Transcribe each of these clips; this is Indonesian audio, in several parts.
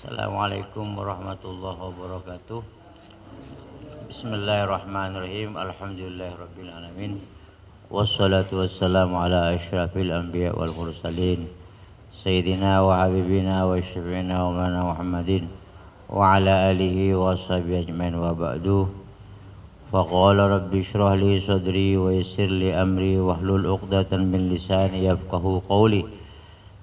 Assalamualaikum warahmatullahi wabarakatuh. Bismillahirrahmanirrahim. Alhamdulillahirabbil alamin. Wassalatu wassalamu ala asyrafil anbiya wal mursalin sayyidina wa habibina wa syafi'ina wa mana Muhammadin wa ala alihi wa sahbihi ajmain wa ba'du. Faqala rabbi shrah li sadri wa yassir li amri wahlul 'uqdatam min lisani yafqahu qawli.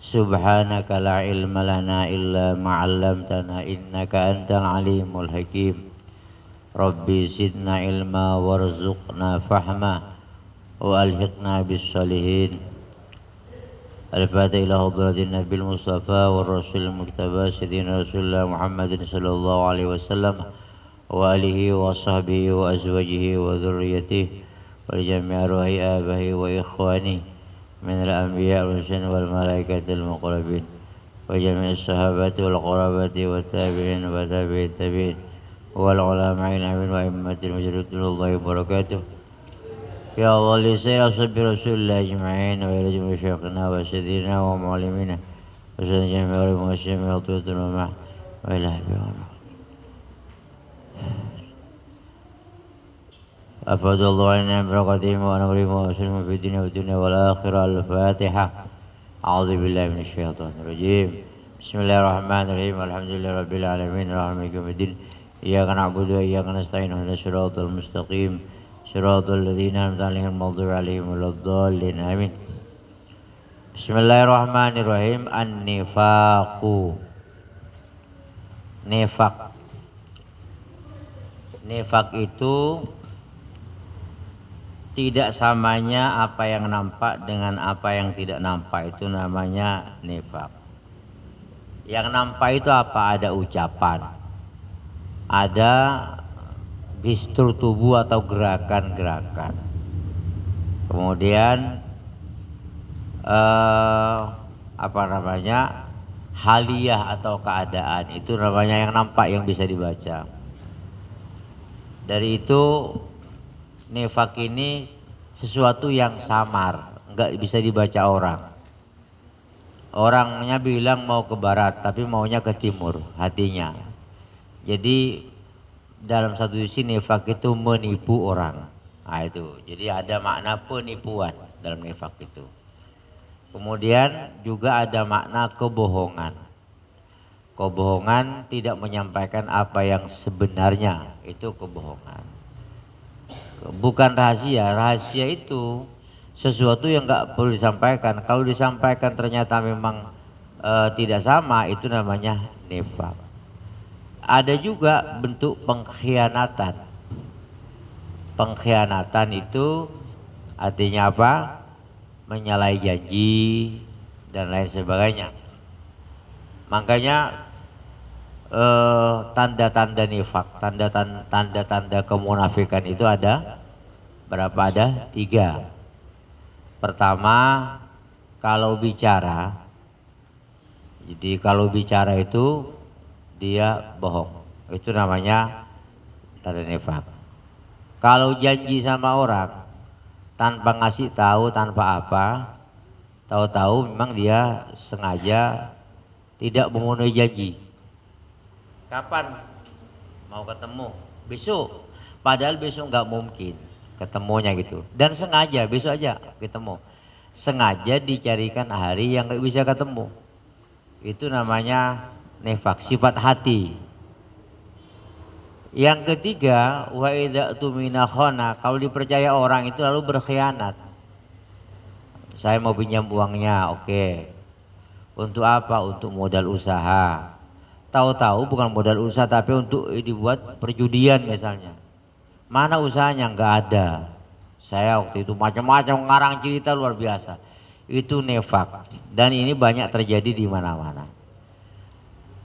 Subhanaka la ilma lana illa ma 'allamtana innaka antal alimul hakim. Rabbi zidna ilma warzuqna fahma wa alhiqna bis salihin. Al-Fatihah ila hadratin Nabil Mustafa wa Rasul Murtaba Sayyidina Rasulullah Muhammadin sallallahu alaihi wasallam wa alihi wa sahbihi wa azwajihi wa dhurriyyatihi wa jami'i arwahi abahi wa ikhwani من الأنبياء والرسل والملائكة المقربين وجميع الصحابة والقرابة والتابعين وتابع التابعين والعلماء العاملين وأئمة المجاهدين الله وبركاته يا الله لسير أصحاب رسول الله أجمعين وإلى جميع شيخنا وسيدنا ومعلمنا وسيدنا جميع المسلمين وطيب ومع وإلى حبيبنا أفضل الله علينا بركاته ونغرم وسلم في الدنيا والدنيا والآخرة. الفاتحة. أعوذ بالله من الشيطان الرجيم. بسم الله الرحمن الرحيم. الحمد لله رب العالمين الرحمن الرحيم يوم الدين إياك نعبد وإياك نستعين اهدنا الصراط المستقيم صراط الذين أنعمت عليهم غير المغضوب عليهم ولا الضالين آمين. Bismillahirrahmanirrahim. An-nifaqu. Nifaq. Nifaq itu tidak samanya apa yang nampak dengan apa yang tidak nampak, itu namanya nifaq. Yang nampak itu apa? Ada ucapan, ada gestur tubuh atau gerakan-gerakan. Kemudian haliyah atau keadaan, itu namanya yang nampak yang bisa dibaca. Dari itu nifaq ini sesuatu yang samar, nggak bisa dibaca orang. Orangnya bilang mau ke barat, tapi maunya ke timur hatinya. Jadi dalam satu sisi nifaq itu menipu orang. Nah itu, jadi ada makna penipuan dalam nifaq itu. Kemudian juga ada makna kebohongan. Kebohongan tidak menyampaikan apa yang sebenarnya, itu kebohongan. Bukan rahasia. Rahasia itu sesuatu yang nggak perlu disampaikan. Kalau disampaikan ternyata memang tidak sama, itu namanya nifaq. Ada juga bentuk pengkhianatan. Pengkhianatan itu artinya apa? Menyalahi janji dan lain sebagainya. Makanya tanda-tanda nifaq, tanda-tanda kemunafikan itu ada berapa? Ada 3. Pertama, kalau bicara, jadi kalau bicara itu dia bohong, itu namanya tanda nifaq. Kalau janji sama orang tanpa ngasih tahu, tanpa apa, tahu-tahu memang dia sengaja tidak memenuhi janji. Kapan mau ketemu? Besok. Padahal besok nggak mungkin ketemunya gitu. Dan sengaja besok aja ketemu. Sengaja dicarikan hari yang nggak bisa ketemu. Itu namanya nifaq, sifat hati. Yang ketiga, wa idza tumina khana, kalau dipercaya orang itu lalu berkhianat. Saya mau pinjam uangnya, oke. Untuk apa? Untuk modal usaha. Tahu-tahu bukan modal usaha tapi untuk dibuat perjudian misalnya. Mana usahanya? Nggak ada. Saya waktu itu macam-macam ngarang cerita luar biasa. Itu nifaq. Dan ini banyak terjadi di mana-mana.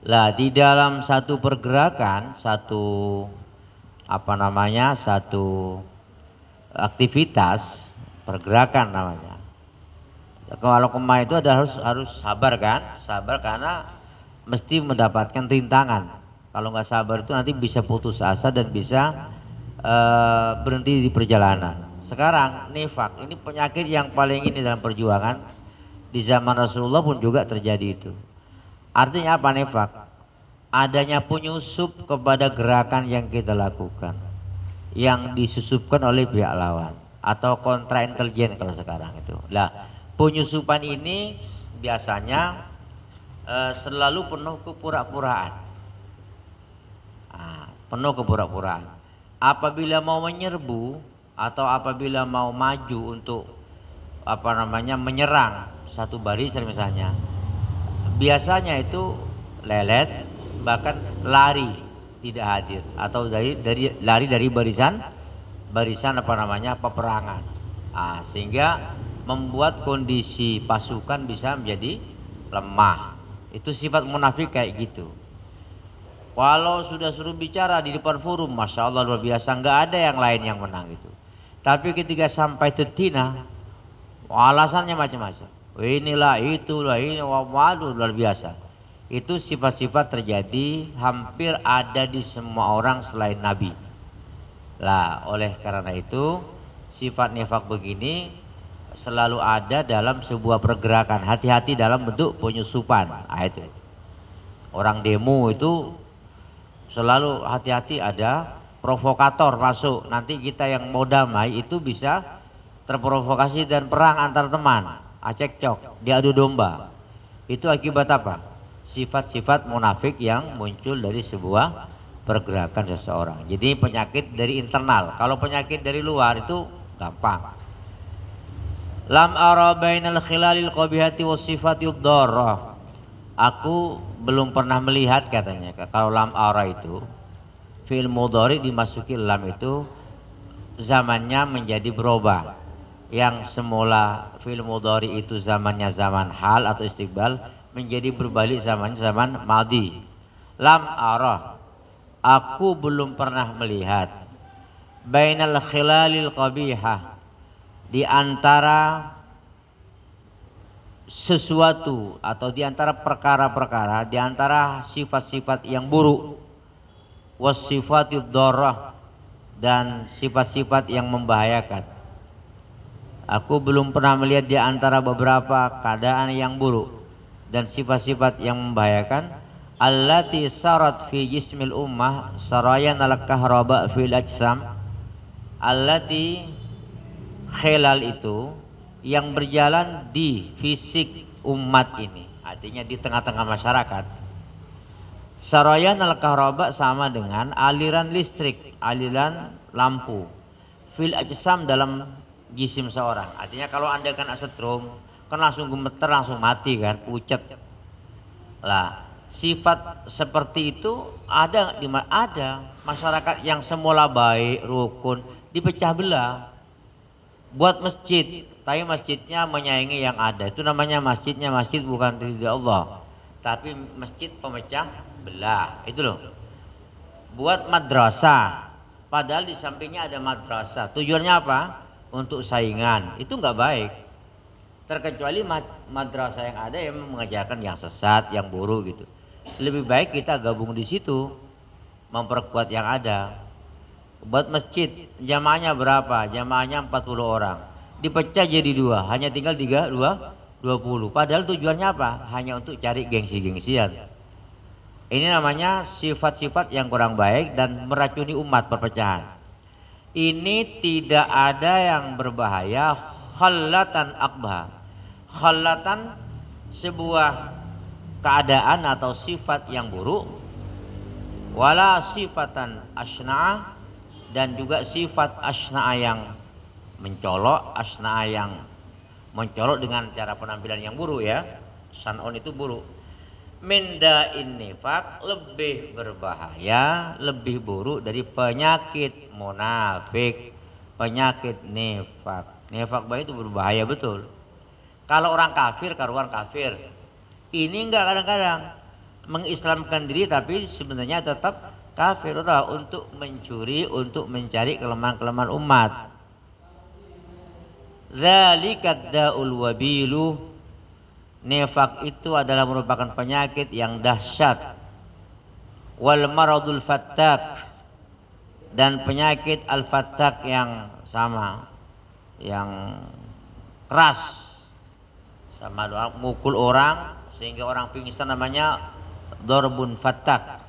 Lah di dalam satu pergerakan, satu aktivitas pergerakan namanya. Kalau kemah itu harus sabar kan? Sabar karena mesti mendapatkan rintangan. Kalau nggak sabar itu nanti bisa putus asa dan bisa berhenti di perjalanan. Sekarang nifaq ini penyakit yang paling ini dalam perjuangan. Di zaman Rasulullah pun juga terjadi itu. Artinya apa nifaq? adanya penyusup kepada gerakan yang kita lakukan, yang disusupkan oleh pihak lawan atau kontra intelijen kalau sekarang itu. Lah, penyusupan ini biasanya selalu penuh kepura-puraan. Penuh kepura-puraan. Apabila mau menyerbu atau apabila mau maju untuk menyerang satu barisan misalnya, biasanya itu lelet, bahkan lari tidak hadir atau lari dari barisan peperangan. Sehingga membuat kondisi pasukan bisa menjadi lemah. Itu sifat munafik kayak gitu. Walau sudah suruh bicara di depan forum, masya Allah luar biasa, nggak ada yang lain yang menang itu. Tapi ketika sampai tetina, alasannya macam-macam. Inilah itulah ini, waduh luar biasa. Itu sifat-sifat terjadi hampir ada di semua orang selain Nabi. Lah, oleh karena itu sifat nifak begini selalu ada dalam sebuah pergerakan. Hati-hati dalam bentuk penyusupan. Itu orang demo itu selalu hati-hati, ada provokator masuk. Nanti kita yang mau damai itu bisa terprovokasi dan perang antar teman, cekcok, diadu domba. Itu akibat apa? Sifat-sifat munafik yang muncul dari sebuah pergerakan seseorang. Jadi penyakit dari internal. Kalau penyakit dari luar itu gampang. Lam ara bainal khilalil qabihati was sifatil dharrah. Aku belum pernah melihat, katanya. Kalau lam ara itu fi'il mudhari dimasuki lam itu zamannya menjadi berubah. Yang semula fi'il mudhari itu zamannya zaman hal atau istiqbal menjadi berbalik zaman madhi. Lam ara, aku belum pernah melihat bainal khilalil qabihah, di antara sesuatu atau di antara perkara-perkara, di antara sifat-sifat yang buruk, wasifatid dharrah, dan sifat-sifat yang membahayakan. Aku belum pernah melihat di antara beberapa keadaan yang buruk dan sifat-sifat yang membahayakan, allati sarat fi jismil ummah sarayan al-kahraba fil ajsam, allati khilal itu yang berjalan di fisik umat ini, artinya di tengah-tengah masyarakat. Sarayan al-kahraba sama dengan aliran listrik, aliran lampu. Fil ajsam, dalam jisim seorang. Artinya kalau Anda kan setrum, kan langsung gemeter, langsung mati kan, pucat. Lah, sifat seperti itu ada masyarakat yang semula baik, rukun, dipecah belah. Buat masjid, tapi masjidnya menyaingi yang ada. Itu namanya masjidnya masjid bukan ridha Allah, tapi masjid pemecah belah. Itu loh. Buat madrasah, padahal di sampingnya ada madrasah. Tujuannya apa? Untuk saingan. Itu nggak baik. Terkecuali madrasah yang ada yang mengajarkan yang sesat, yang buruk gitu. Lebih baik kita gabung di situ, memperkuat yang ada. Buat masjid, jamaahnya berapa? Jamaahnya 40 orang. Dipecah jadi 2, hanya tinggal 20. Padahal tujuannya apa? Hanya untuk cari gengsi-gengsian. Ini namanya sifat-sifat yang kurang baik dan meracuni umat, perpecahan. Ini tidak ada yang berbahaya khallatan akbah. Khallatan sebuah keadaan atau sifat yang buruk, wala sifatan asna'a, dan juga sifat asna'a yang mencolok, asna'a yang mencolok dengan cara penampilan yang buruk ya. San'on itu buruk. Minda'in nifaq, lebih berbahaya, lebih buruk dari penyakit munafik, penyakit nifaq. Nifaq itu berbahaya betul. Kalau orang kafir, karuan kafir. Ini enggak, kadang-kadang mengislamkan diri tapi sebenarnya tetap kafir, untuk mencuri, untuk mencari kelemahan-kelemahan umat. Dzalika da'ul wabilu, nifaq itu adalah merupakan penyakit yang dahsyat. Wal maradul fattak, dan penyakit al-fattak yang sama, yang keras, sama mukul orang sehingga orang pingsan, namanya Darbun fatak,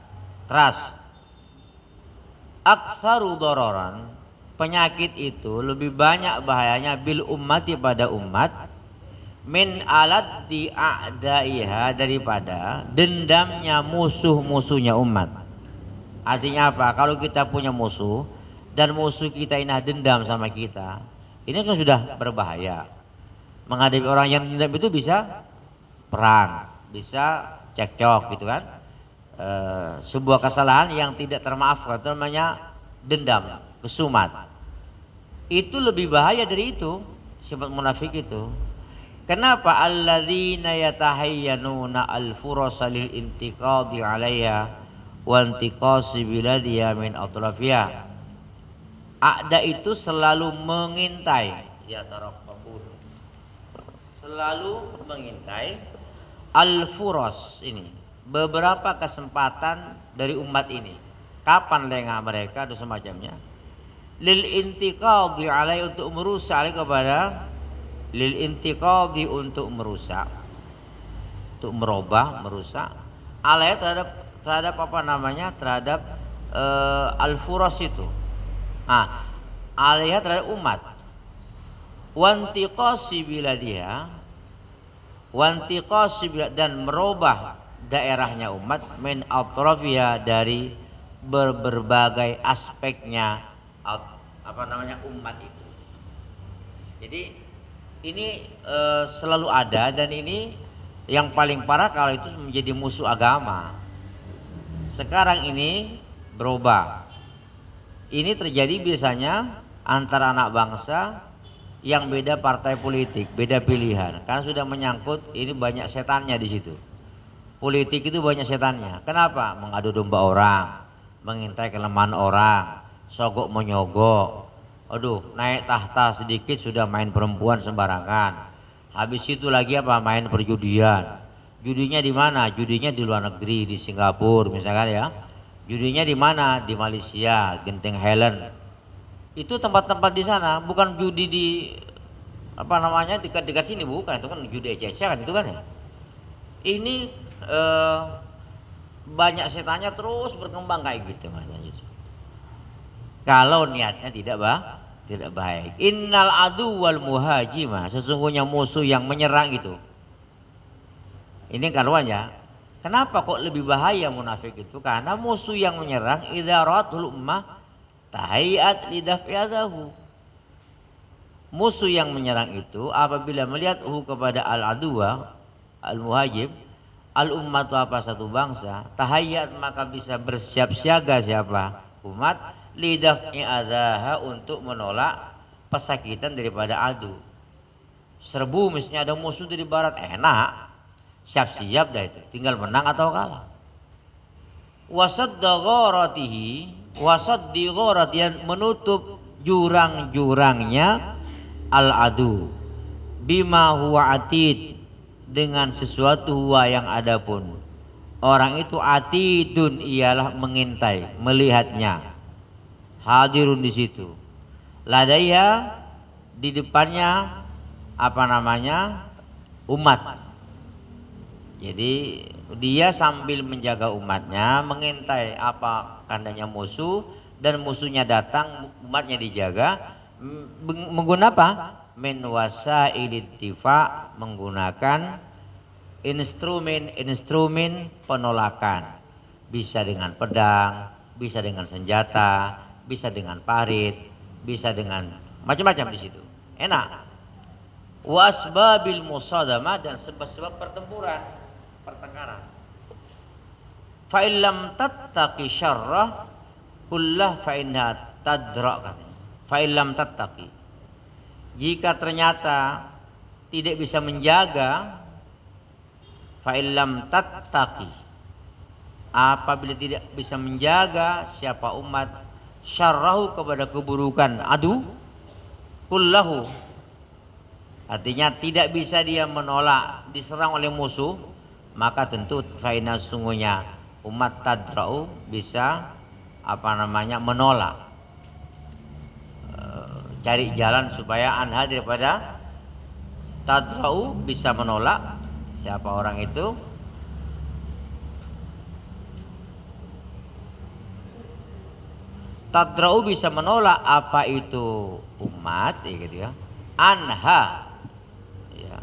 keras. Aktsaru dororan, penyakit itu lebih banyak bahayanya bil ummati pada umat, min alat di a'daiha, daripada dendamnya musuh-musuhnya umat. Artinya apa? Kalau kita punya musuh dan musuh kita ini dendam sama kita, ini kan sudah berbahaya. Menghadapi orang yang dendam itu bisa perang, bisa cekcok gitu kan. Sebuah kesalahan yang tidak termaafkan itu namanya dendam, kesumat. Itu lebih bahaya dari itu, sifat munafik itu. Kenapa? Alladzina yatahayyanuna al-furasa lil intiqadi 'alaiha wa intiqasi biladiya min atrafiha. A'da itu selalu mengintai, ya taraqqabun, selalu mengintai al-furas ini, beberapa kesempatan dari umat ini. Kapan lengah mereka atau semacamnya? Lil intiqadi alai, untuk merusak kepada, lil intiqadi untuk merusak, untuk merubah, merusak, alai terhadap apa namanya, terhadap al-furas itu. Nah, alaiha terhadap umat. Wantiqasi biladiha, wantiqasi bilad, dan merubah daerahnya umat, min atrafiha, dari berbagai aspeknya apa namanya umat itu. Jadi ini selalu ada, dan ini yang paling parah kalau itu menjadi musuh agama. Sekarang ini berubah. Ini terjadi biasanya antara anak bangsa yang beda partai politik, beda pilihan, karena sudah menyangkut ini banyak setannya di situ. Politik itu banyak setannya. Kenapa? Mengadu domba orang, mengintai kelemahan orang, sogok menyogok. Aduh, naik tahta sedikit sudah main perempuan sembarangan. Habis itu lagi apa? Main perjudian. Judinya di mana? Judinya di luar negeri, di Singapura misalkan ya. Judinya di mana? Di Malaysia, Genting Highland. Itu tempat-tempat di sana, bukan judi di apa namanya dekat-dekat sini, bukan. Itu kan judi ecek-ecek kan itu kan ya. Ini banyak setannya terus berkembang kayak gitu makanya. Kalau niatnya tidak baik. Innal adu wal muhajimah, sesungguhnya musuh yang menyerang itu. Ini karuannya. Kenapa kok lebih bahaya munafik itu? Karena musuh yang menyerang idza ra'atul ummah tahayat lidaf'adahu. Musuh yang menyerang itu apabila melihat kepada al-aduwa al-muhajim, al-ummatu apa satu bangsa, tahayat maka bisa bersiap siaga siapa? Umat, lidaf'i adaha, untuk menolak pesakitan daripada adu. Serbu misalnya ada musuh dari barat, enak, siap-siap dah itu, tinggal menang atau kalah. Wasadda gharatihi, wasaddi gharatihi, menutup jurang-jurangnya al-adu bima huwa atid, dengan sesuatu huwa yang ada pun. Orang itu atidun, ialah mengintai, melihatnya. Hadirun di situ. Ladaya, di depannya apa namanya? Umat. Jadi dia sambil menjaga umatnya, mengintai apa kandanya musuh, dan musuhnya datang, umatnya dijaga. Menggunakan apa? Min wasailit tifa, menggunakan instrumen penolakan. Bisa dengan pedang, bisa dengan senjata, bisa dengan parit, bisa dengan macam-macam di situ. Enak. Wasbabil musadamah, dan sebab-sebab pertempuran, pertengkaran. Fa illam tattaqi syarrah kullah fa inna tadra. Fa illam tattaqi, jika ternyata tidak bisa menjaga, fa illam tattaqi, apabila tidak bisa menjaga siapa umat, syarrahu, kepada keburukan adu, kullahu, artinya tidak bisa dia menolak, diserang oleh musuh, maka tentu faina, sungguhnya umat tadra'u, bisa apa namanya, menolak, cari jalan supaya anha, daripada tadra'u, bisa menolak siapa orang itu, Tadra'u bisa menolak apa itu umat, ya gitu ya. Anha, ya.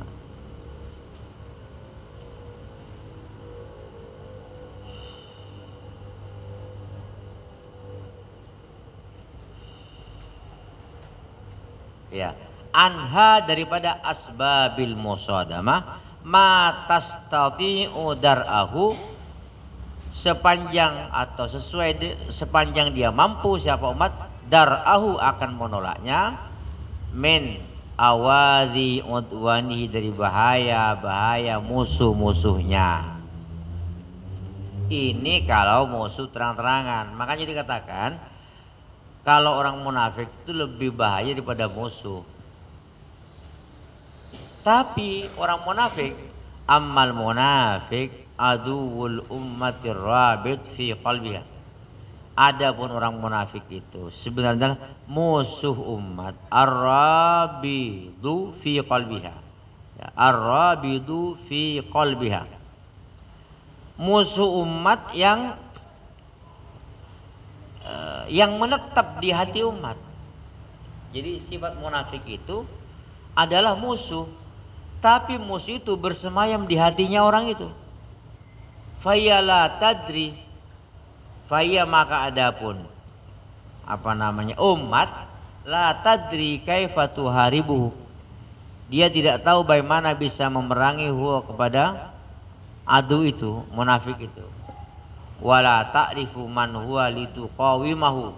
Ya, anha daripada asbabil musadamah ma tastati'u dar'ahu, sepanjang atau sepanjang dia mampu siapa umat dar'ahu akan menolaknya, min awadhi udwanihi dari bahaya musuh-musuhnya. Ini kalau musuh terang-terangan. Makanya dikatakan kalau orang munafik itu lebih bahaya daripada musuh. Tapi orang munafik, ammal munafik aduwul ummatir rabit fi qalbiha. Adapun orang munafik itu sebenarnya musuh umat, ar-rabidu fi qalbiha. Ya, ar-rabidu fi qalbiha. Musuh umat yang menetap di hati umat. Jadi sifat munafik itu adalah musuh, tapi musuh itu bersemayam di hatinya orang itu. Faya la tadri, faya maka adapun umat la tadri kaifa tuharibuhu, dia tidak tahu bagaimana bisa memerangi huwa kepada adu itu, munafik itu. Wala ta'rifu man huwa lituqawimahu,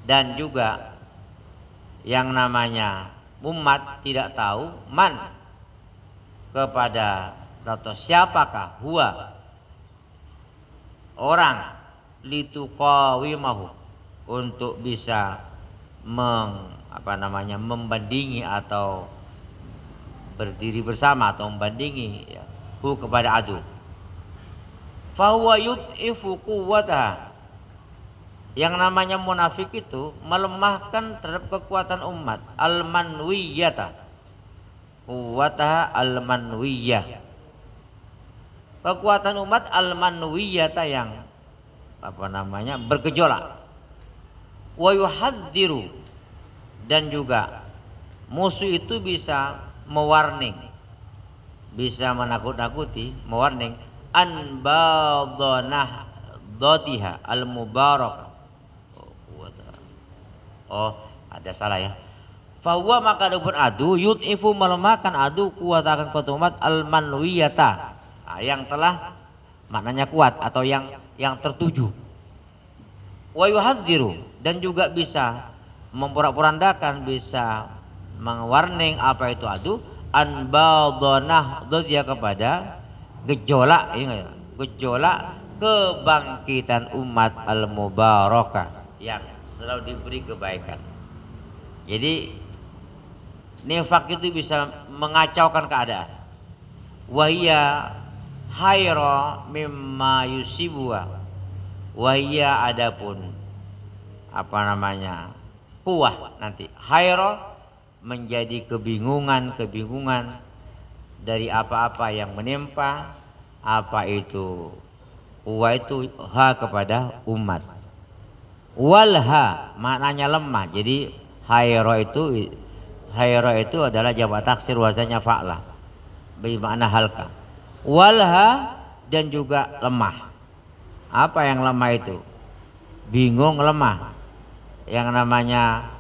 dan juga yang namanya umat tidak tahu man kepada atau siapakah huwa orang lituqawimahu untuk bisa membandingi atau berdiri bersama atau membandingi ya, hu kepada adu. Fahuwa yud'ifu quwwataha, yang namanya munafik itu melemahkan terhadap kekuatan umat, al-manwiyata, quwwataha al-manwiyah, kekuatan umat al-manwiyata yang bergejolak. Wa yuhadziru, dan juga musuh itu bisa mewarning, bisa menakut-nakuti, mewarning an badhanah dhatiha al-mubarak. Oh, ada salah ya. Fahuwa maka adapun adu yud'ifu melemahkan adu kuat akan kuat umat al-manwiyata, yang telah maknanya kuat atau yang tertuju. Wa yuhadziru, dan juga bisa memporak-porandakan, bisa mewarning apa itu adu an badhanah dhatiha kepada gejolak, gejolak kebangkitan umat al-mubarakah yang selalu diberi kebaikan. Jadi nifak itu bisa mengacaukan keadaan. Wahia hayra mimma yusibuha, wahia adapun kuah nanti hayra menjadi kebingungan dari apa-apa yang menimpa, apa itu kuah itu ha kepada umat. Walha maknanya lemah. Jadi hayra itu adalah jamak taksir wazannya fa'la bermakna halka. Walha, dan juga lemah. Apa yang lemah itu? Bingung, lemah. Yang namanya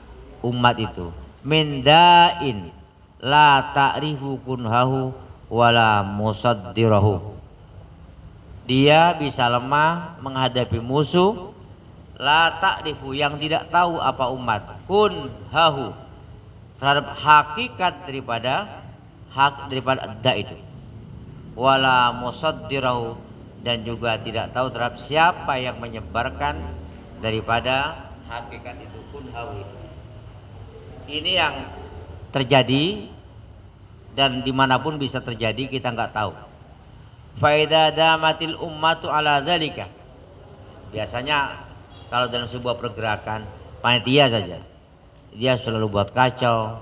umat itu mindain la ta'rifu kunhahu wala musaddirahu, dia bisa lemah menghadapi musuh la ta'rifu yang tidak tahu apa umat kunhahu terhadap hakikat daripada da itu, wala musaddirahu, dan juga tidak tahu terhadap siapa yang menyebarkan daripada hakikat itu kunhahu. Ini yang terjadi dan dimanapun bisa terjadi, kita nggak tahu. Faida damatil ummatu ala dzalika, biasanya kalau dalam sebuah pergerakan panitia saja dia selalu buat kacau,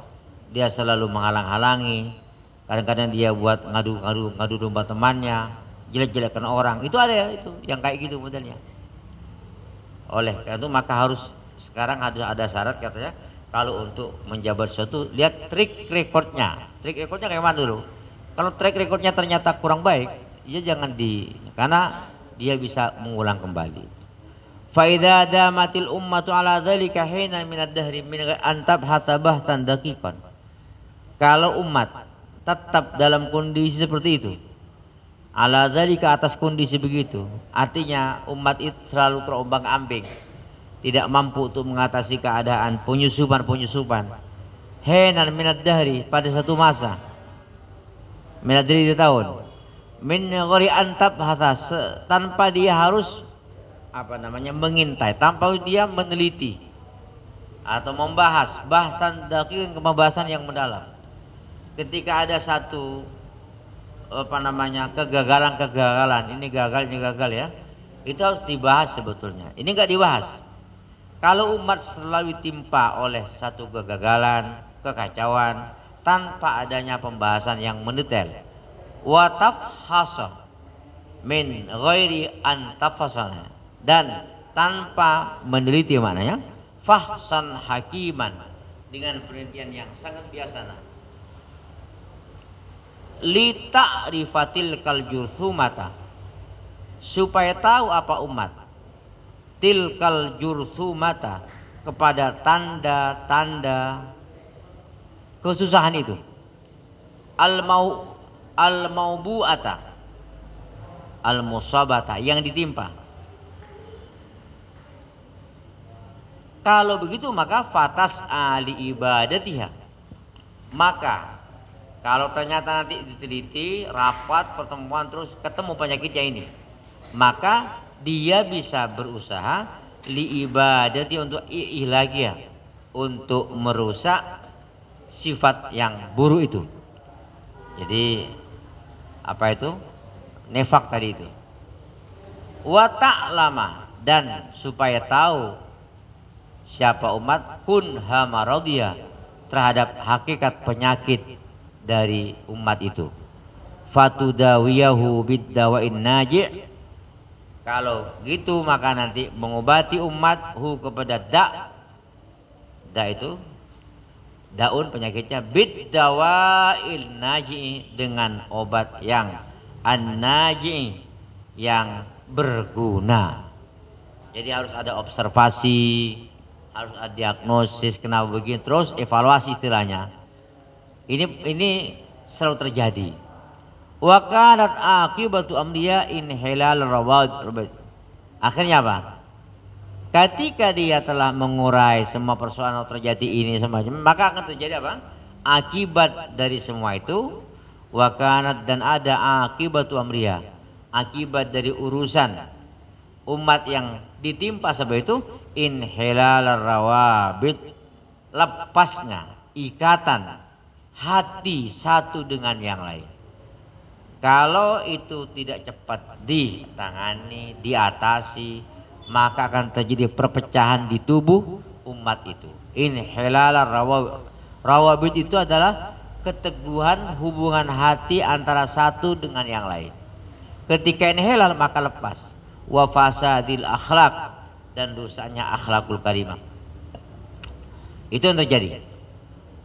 dia selalu menghalang-halangi, kadang-kadang dia buat ngadu domba temannya, jelek-jelekan orang, itu ada ya, itu yang kayak gitu modelnya. Oleh karena itu maka harus sekarang ada syarat katanya, kalau untuk menjabat sesuatu lihat track recordnya. Track recordnya kayak mana dulu? Kalau track recordnya ternyata kurang baik, ya jangan karena dia bisa mengulang kembali. Fa idza damatil ummatu ala dzalika hina min ad-dahri min antab hatabah tandaqiqan. Kalau umat tetap dalam kondisi seperti itu, ala dzalika atas kondisi begitu, artinya umat itu selalu terombang-ambing, tidak mampu untuk mengatasi keadaan penyusupan. Henan minad dahri, pada satu masa, minad dahri di tahun, min ghairi antab hatas, tanpa dia harus mengintai, tanpa dia meneliti atau membahas bahkan dakik pembahasan yang mendalam. Ketika ada satu kegagalan, ini gagal ya, itu harus dibahas sebetulnya. Ini enggak dibahas. Kalau umat selalu ditimpa oleh satu kegagalan, kekacauan, tanpa adanya pembahasan yang mendetail, wa tafhasa min ghairi an tafasana, dan tanpa meneliti maknanya, fahsan hakiman, dengan penelitian yang sangat biasa. Li ta'rifatil kal jurthumata, supaya tahu apa umat, tilkal jurthumata, kepada tanda-tanda kesusahan itu, al maubu'ata, al musabata, yang ditimpa. Kalau begitu maka fatas ali ibadatiha, maka kalau ternyata nanti diteliti, rapat, pertemuan, terus ketemu penyakitnya ini, maka dia bisa berusaha li ibadati, untuk ilagia, untuk merusak sifat yang buruk itu. Jadi apa itu? Nifaq tadi itu. Wa ta'lama, dan supaya tahu siapa umat kunha maradiyah, terhadap hakikat penyakit dari umat itu. Fatudawiyahu bid-dawa'in naji', kalau gitu maka nanti mengobati umat kepada itu daun penyakitnya, bid-dawa'il naji', dengan obat yang an-naji', yang berguna. Jadi harus ada observasi, harus ada diagnosis kenapa begini, terus evaluasi istilahnya. Ini selalu terjadi. Wa kanat aqibatu amriya inhilal rawad. Akhirnya apa? Ketika dia telah mengurai semua persoalan yang terjadi ini semacam, maka akan terjadi apa? Akibat dari semua itu, wa kanat, dan ada aqibatu amriya, akibat dari urusan umat yang ditimpa sebab itu, inhilal rawabit, lepasnya ikatan hati satu dengan yang lain. Kalau itu tidak cepat ditangani, diatasi, maka akan terjadi perpecahan di tubuh umat itu. Inhilal rawabit itu adalah keteguhan hubungan hati antara satu dengan yang lain. Ketika inhilal maka lepas. Wa fasadil akhlak, dan dosanya akhlakul karimah. Itu yang terjadi.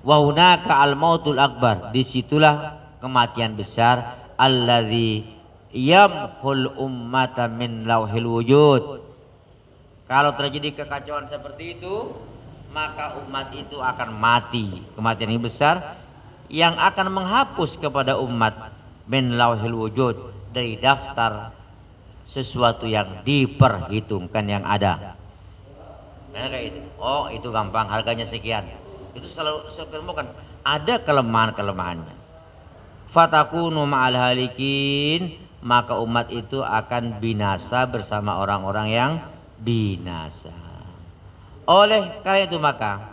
Wa hunaka al mautul akbar, disitulah kematian besar, alladzi yamhul ummata min lauhil wujud. Kalau terjadi kekacauan seperti itu, maka umat itu akan mati. Kematian yang besar yang akan menghapus kepada umat min lauhil wujud, dari daftar sesuatu yang diperhitungkan yang ada. Kayak itu. Oh, itu gampang, harganya sekian. Itu selalu ketemukan ada kelemahannya. Fatakunu ma'al halikin, maka umat itu akan binasa bersama orang-orang yang binasa. Oleh karena itu maka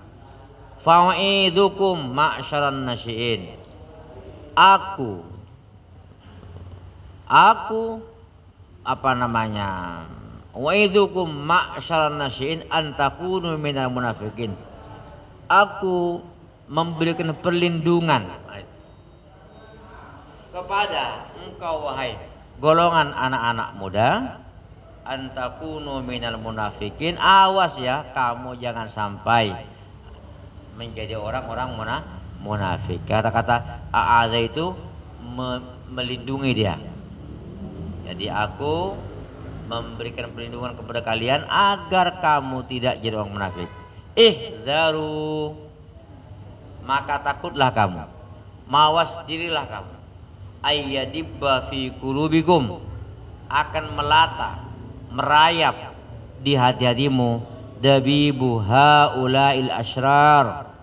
fa'idukum ma'syaran nasyiin, aku wa'idukum ma'syaran nasyiin antakunu minal munafikin, aku memberikan perlindungan kepada engkau wahai golongan anak-anak muda, antakunu minal munafikin, awas ya kamu jangan sampai menjadi orang-orang munafik. Kata-kata a'adha itu melindungi dia. Jadi aku memberikan perlindungan kepada kalian agar kamu tidak jadi orang munafik. Ihzaru, maka takutlah kamu, mawas dirilah kamu, ayyadibba fi qulubikum, akan melata merayap di hati-hatimu, dabibu haula'il asyrar,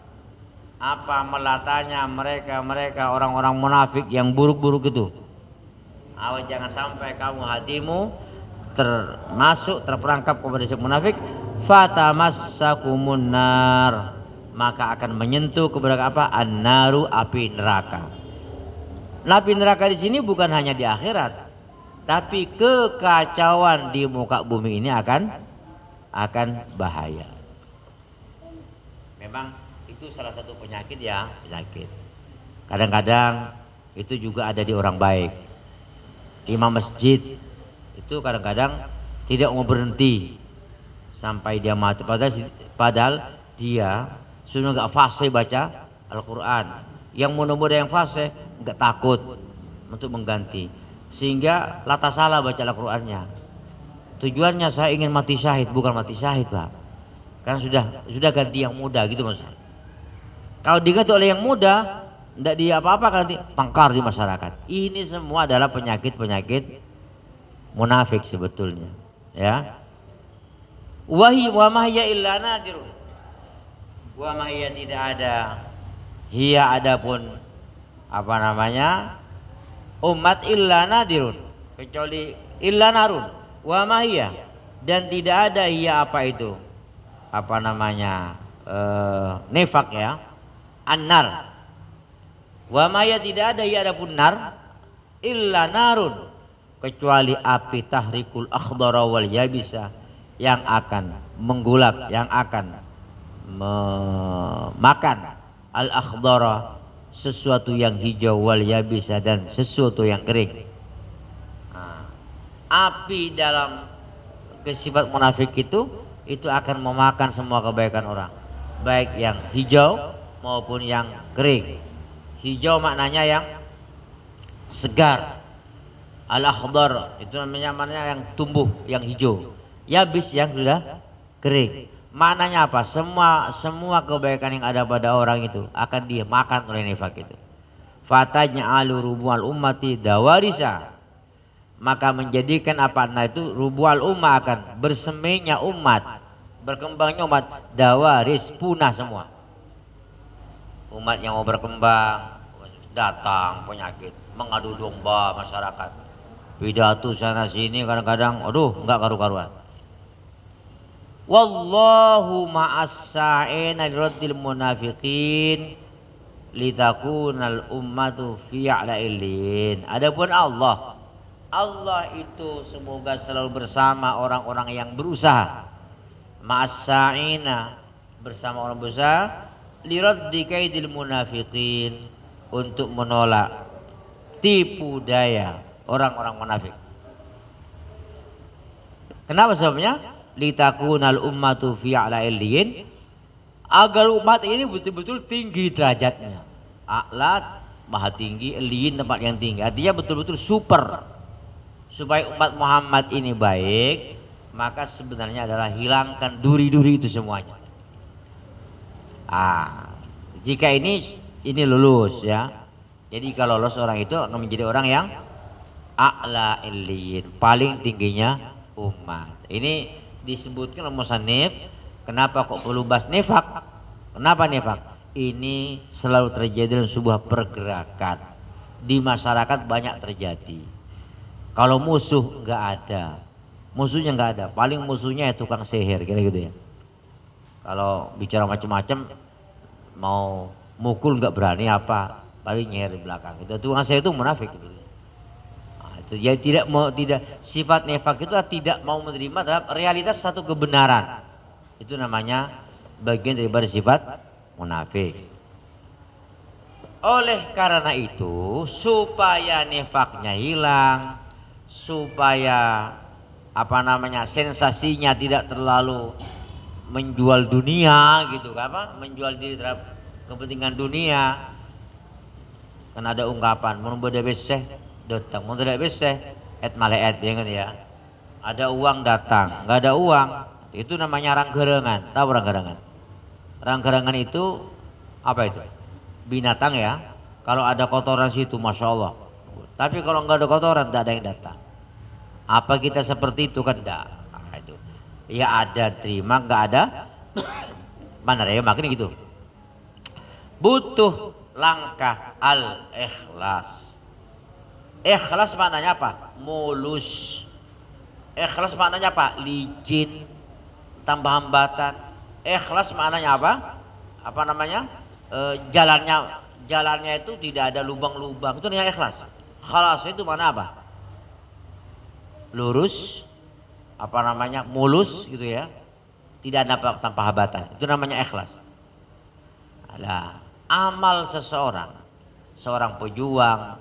apa melatanya mereka orang-orang munafik yang buruk-buruk itu. Awas jangan sampai kamu hatimu terperangkap kepada si munafik. Fatamassakumun nar, maka akan menyentuh kepada apa? An-naru, api neraka. Api neraka di sini bukan hanya di akhirat, tapi kekacauan di muka bumi ini akan bahaya. Memang itu salah satu penyakit ya, penyakit. Kadang-kadang itu juga ada di orang baik. Imam masjid itu kadang-kadang tidak mau berhenti sampai dia mati, padahal dia sudah nggak fasih baca Al-Quran. Yang muda-muda yang fasih nggak takut untuk mengganti, sehingga lata salah baca Al-Qurannya. Tujuannya saya ingin mati syahid, bukan mati syahid Pak, karena sudah ganti yang muda gitu maksudnya. Kalau diganti oleh yang muda, tidak dia apa-apa, kan nanti tangkar di masyarakat. Ini semua adalah penyakit-penyakit munafik sebetulnya, ya. Wa mahya illa nadirun, wa mahya tidak ada, hiya adapun apa namanya umat illa nadirun, kecuali illa narun, wa mahya, dan tidak ada hiya apa itu apa namanya nifak ya, an-nar. Wa mahya tidak ada hiya adapun nar illa narun, kecuali api tahrikul akhdara wal yabisa, yang akan menggulap, yang akan memakan al akhdara, sesuatu yang hijau, wal yabisa, dan sesuatu yang kering. Api dalam sifat munafik itu akan memakan semua kebaikan orang, baik yang hijau maupun yang kering. Hijau maknanya yang segar, al akhdar itu namanya yang tumbuh, yang hijau. Yabis yang sudah kering. Maknanya apa? Semua kebaikan yang ada pada orang itu akan dia makan oleh nifak itu. Fataj'alu rubu'al ummati dawarisa, maka menjadikan apa? Nah itu rubu'al ummah, akan bersemainya umat, berkembangnya umat, dawaris, punah semua. Umat yang mau berkembang, datang penyakit, mengadu domba masyarakat, pidato sana sini, kadang-kadang aduh enggak karu-karuan. Wallahu ma'as-sa'ina liraddil munafiqin litakunal ummatu fi a'la'illin. Adapun Allah itu semoga selalu bersama orang-orang yang berusaha, ma'as-sa'ina, bersama orang berusaha, liraddi kaidil munafiqin, untuk menolak tipu daya orang-orang munafik. Kenapa sebabnya? Litakunal ummatu fi a'la'illin, agar umat ini betul-betul tinggi derajatnya. A'la maha tinggi, illiyin tempat yang tinggi, artinya betul-betul super. Supaya umat Muhammad ini baik, maka sebenarnya adalah hilangkan duri-duri itu semuanya. Jika ini lulus ya. Jadi kalau lolos orang itu akan menjadi orang yang a'la illiyin, paling tingginya umat. Ini disebutkan oleh musannif, kenapa kok perlu bahas nifak? Kenapa nifak? Ini selalu terjadi dalam sebuah pergerakan di masyarakat, banyak terjadi. Kalau musuh nggak ada, musuhnya nggak ada, paling musuhnya ya tukang sihir, kira gitu ya. Kalau bicara macam-macam, mau mukul nggak berani, apa paling nyer di belakang. Itu tukang sihir itu munafik gitu. Itu jadi tidak sifat nifak itu tidak mau menerima terhadap realitas satu kebenaran. Itu namanya bagian daripada sifat munafik. Oleh karena itu, supaya nifaknya hilang, supaya sensasinya tidak terlalu menjual dunia gitu, menjual diri terhadap kepentingan dunia. Kan ada ungkapan mun beda beseh datang, mun tidak beseh et maleet ya kan ya. Ada uang datang, nggak ada uang itu namanya ranggerengan. Tahu ranggerengan? Ranggerengan itu apa itu? Binatang ya. Kalau ada kotoran situ, masya Allah. Tapi kalau nggak ada kotoran, tidak ada yang datang. Apa kita seperti itu kan enggak? Nah, itu. Ya ada terima, nggak ada mana ya makin gitu. Butuh langkah al-ikhlas. Ikhlas maknanya apa? Mulus. Ikhlas maknanya apa? Licin, tambah hambatan. Ikhlas maknanya apa? Jalannya itu tidak ada lubang-lubang. Itu namanya ikhlas. Khalas itu mana apa? Lurus, mulus gitu ya. Tidak ada tanpa hambatan. Itu namanya ikhlas. Nah, amal seorang pejuang,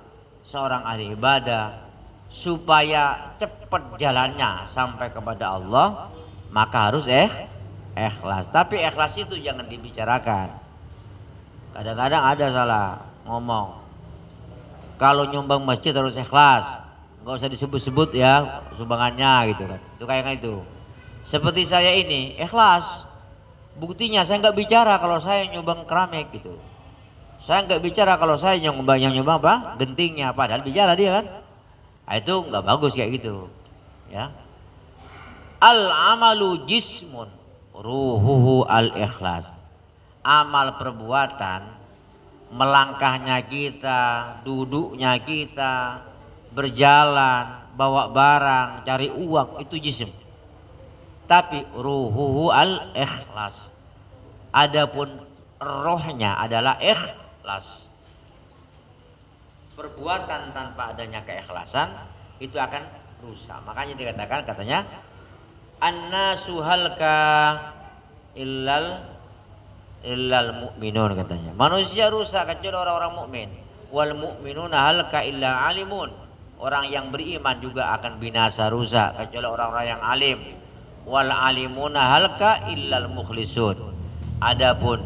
seorang ahli ibadah, supaya cepat jalannya sampai kepada Allah, maka harus ikhlas. Tapi ikhlas itu jangan dibicarakan. Kadang-kadang ada salah ngomong. Kalau nyumbang masjid harus ikhlas, nggak usah disebut-sebut ya sumbangannya gitu kan. Itu kayak itu. Seperti saya ini ikhlas. Buktinya saya nggak bicara kalau saya nyumbang keramik gitu. Saya nggak bicara kalau saya yang nyumbang apa? Gentingnya, padahal bicara dia kan. Nah, itu nggak bagus kayak gitu. Ya. Al-amalu jismun, ruhuhu al-ikhlas. Amal perbuatan, melangkahnya kita, duduknya kita, berjalan, bawa barang, cari uang, itu jism. Tapi ruhuhu al-ikhlas. Adapun rohnya adalah ikhlas. Perbuatan tanpa adanya keikhlasan itu akan rusak. Makanya dikatakan katanya annasu halka illal mu'minun katanya. Manusia rusak kecuali orang-orang mukmin. Wal mu'minuna halka illa alimun. Orang yang beriman juga akan binasa rusak kecuali orang-orang yang alim. Wal alimuna halka illal mukhlisun. Adapun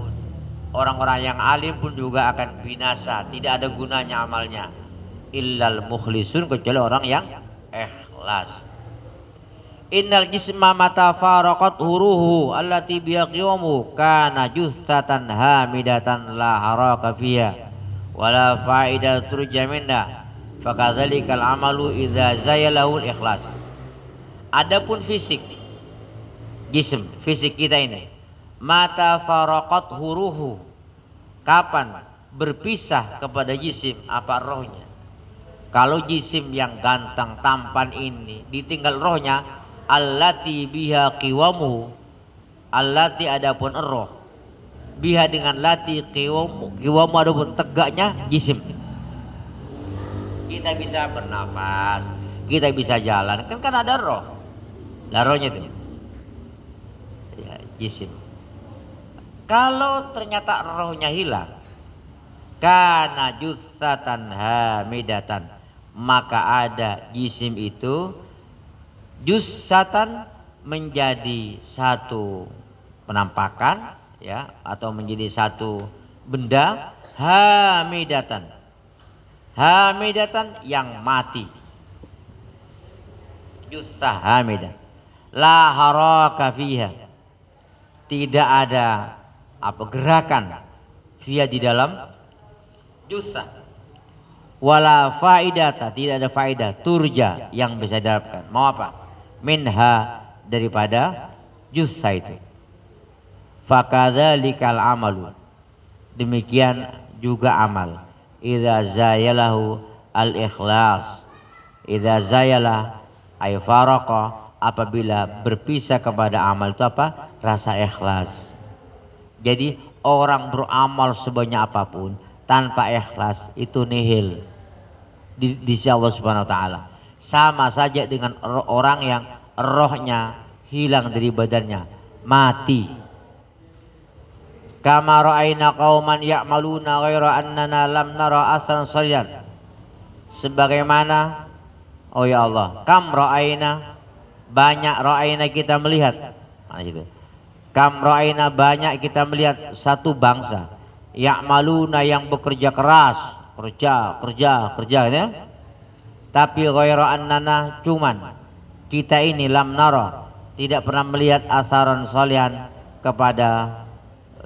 orang-orang yang alim pun juga akan binasa, tidak ada gunanya amalnya. Illal mukhlisun, kecuali orang yang ikhlas. Innal jisma mata faraqat huruhu allati biyaqiyamu kana juthatan hamidatan la haraka fiha wala faida turja minna fakadzalikal amalu idza zayalahu ikhlas. Adapun fisik jism, fisik kita ini mata faraqat huruhu, kapan berpisah kepada jisim apa rohnya. Kalau jisim yang ganteng tampan ini ditinggal rohnya, allati biha qiwamu, allati adapun roh, biha dengan lati qiwamu adapun tegaknya jisim. Kita bisa bernafas, kita bisa jalan, kan ada roh. Lah rohnya itu ya, jisim. Kalau ternyata rohnya hilang, kana jutsatan hamidatan, maka ada jisim itu jutsatan menjadi satu penampakan ya, atau menjadi satu benda hamidatan, hamidatan yang mati, jutsa hamidah, la haraka fiha, tidak ada gerakan via di dalam jutsa, wala faidata, tidak ada faedah turja yang bisa didapatkan. Mau apa? Minha, daripada jutsa itu. Fakadzalikal amalu, demikian juga amal. Idza zayalahu al-ikhlas, idza zayala ay faraqa, apabila berpisah kepada amal itu apa? Rasa ikhlas. Jadi orang beramal sebanyak apapun tanpa ikhlas itu nihil di sisi Allah Subhanahu wa taala. Sama saja dengan orang yang rohnya hilang dari badannya, mati. Kama ra'ayna qauman ya'maluna ghaira annana lam nara athran salihan. Sebagaimana, oh ya Allah, kam ra'ayna, banyak ra'ayna kita melihat. Mana itu? Kam ra'ayna banyak kita melihat satu bangsa ya'maluna yang bekerja keras, kerja ya. Tapi ghairu annana cuman kita ini lam nara tidak pernah melihat asaran salihan kepada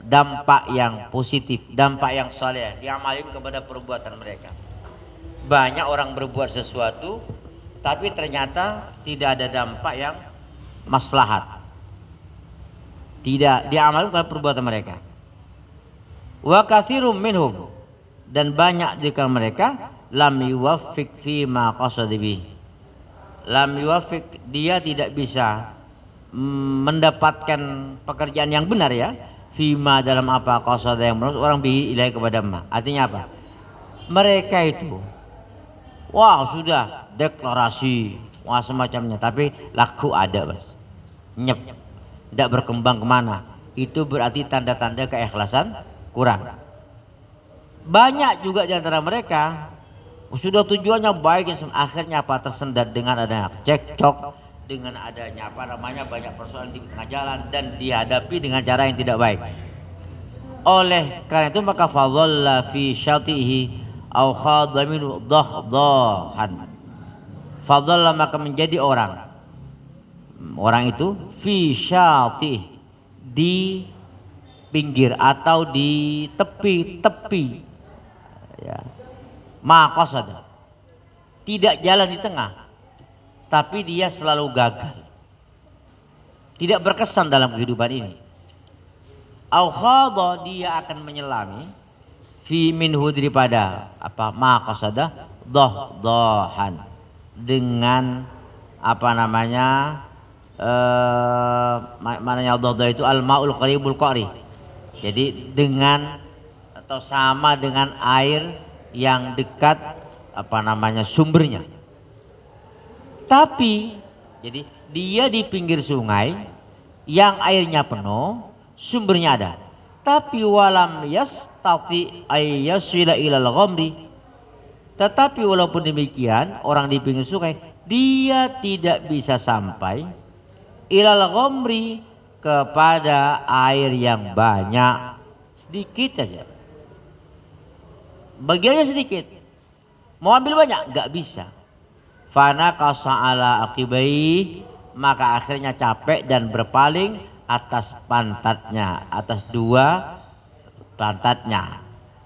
dampak yang positif, dampak yang saleh diamalin kepada perbuatan mereka. Banyak orang berbuat sesuatu tapi ternyata tidak ada dampak yang maslahat, tidak diamalkan kepada perbuatan mereka. Wa katsirum minhum dan banyak di kalangan mereka lam yuwaffiq fi ma qasada bih. Lam yuwaffiq dia tidak bisa mendapatkan pekerjaan yang benar ya. Fima dalam apa qasada yang menurut orang bihi ilahi kepada ma. Artinya apa? Mereka itu wah sudah deklarasi wah semacamnya tapi laku ada Mas. Nyep. Tidak berkembang kemana. Itu berarti tanda-tanda keikhlasan kurang. Banyak juga di antara mereka sudah tujuannya baik akhirnya apa tersendat dengan adanya cekcok, dengan adanya apa namanya banyak persoalan di tengah jalan dan dihadapi dengan cara yang tidak baik. Oleh karena itu maka fadhalla fi syatihi au khadha minhu dhahdahan. Fadhalla maka menjadi orang itu fi syatihi di pinggir atau di tepi ya. Maqasada tidak jalan di tengah tapi dia selalu gagal, tidak berkesan dalam kehidupan ini. Au khadha dia akan menyelami fi minhu daripada apa maqasada dhahdahan dengan apa namanya mananya dhahdah itu al maul qaribul qari. Jadi dengan atau sama dengan air yang dekat apa namanya sumbernya. Tapi jadi dia di pinggir sungai yang airnya penuh, sumbernya ada. Tapi walam yastati ayyasila ilal ghamri. Tetapi walaupun demikian, orang di pinggir sungai dia tidak bisa sampai ilal ghamri kepada air yang banyak, sedikit saja. Bagiannya sedikit. Mau ambil banyak enggak bisa. Fana kasa'ala akibai maka akhirnya capek dan berpaling atas pantatnya, atas dua pantatnya.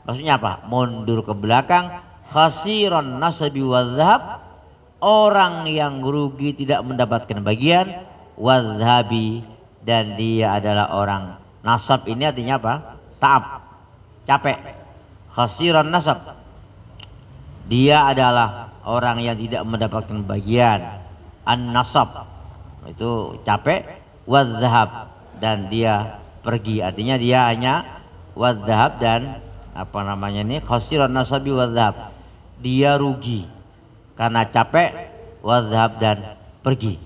Maksudnya apa? Mundur ke belakang, khasiron nasabi wadzhab, orang yang rugi tidak mendapatkan bagian, wadzhabi dan dia adalah orang nasab. Ini artinya apa? Ta'ab, capek. Khasiron nasab, dia adalah orang yang tidak mendapatkan bagian. An-nasab itu capek, wadzhab dan dia pergi. Artinya dia hanya wadzhab dan apa namanya ini khasiran nasabi wadzhab. Dia rugi karena capek, wadzhab dan pergi.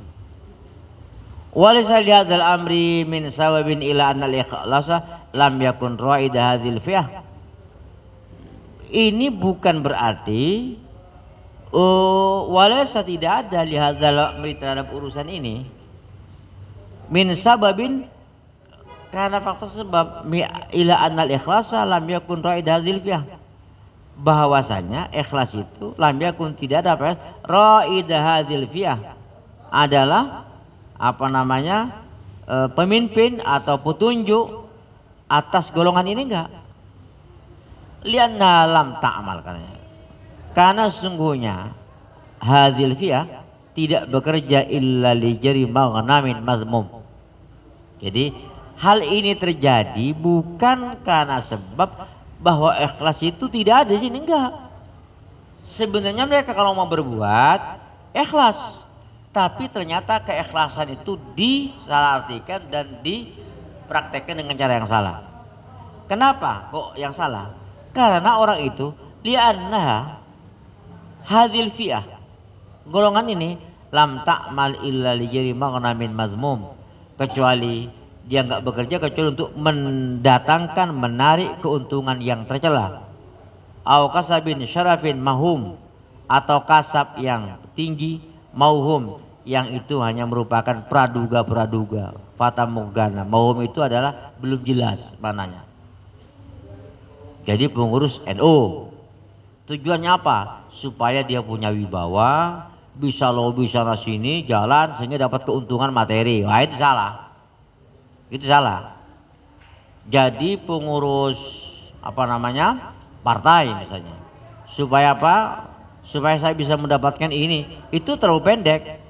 Walisa lihadzal amri min sawabin ila anna al-ikhlasa lam yakun ra'ida hadzal fi'ah. Ini bukan berarti walasa tidak ada lihadzal amri terhadap urusan ini min sababin karena faktor sebab ila annal ikhlasa lam yakun ra'id hadzal fi'ah, bahwasanya ikhlas itu lam yakun tidak ada apa ra'id hadzal fi'ah adalah apa namanya pemimpin atau petunjuk atas golongan ini enggak. Lianna lam ta'mal karena sesungguhnya hadzal fi'ah tidak bekerja illa li jari maghnamin mazmum. Jadi hal ini terjadi bukan karena sebab bahwa ikhlas itu tidak ada di sini, enggak. Sebenarnya mereka kalau mau berbuat ikhlas, tapi ternyata keikhlasan itu disalahartikan dan dipraktekkan dengan cara yang salah. Kenapa kok yang salah? Karena orang itu li'annaha hadhil fi'ah, golongan ini lam ta'mal illa li jari maghnamin mazmum, kecuali dia enggak bekerja kecuali untuk mendatangkan menarik keuntungan yang tercela. Au kasabin syarafin mahum, atau kasab yang tinggi, mauhum yang itu hanya merupakan praduga-praduga, fata morgana. Mauhum itu adalah belum jelas mananya. Jadi pengurus NU tujuannya apa? Supaya dia punya wibawa, bisa lobby sana sini, jalan sehingga dapat keuntungan materi. Wah, itu salah. Itu salah. Jadi pengurus apa namanya? Partai misalnya. Supaya apa? Supaya saya bisa mendapatkan ini. Itu terlalu pendek.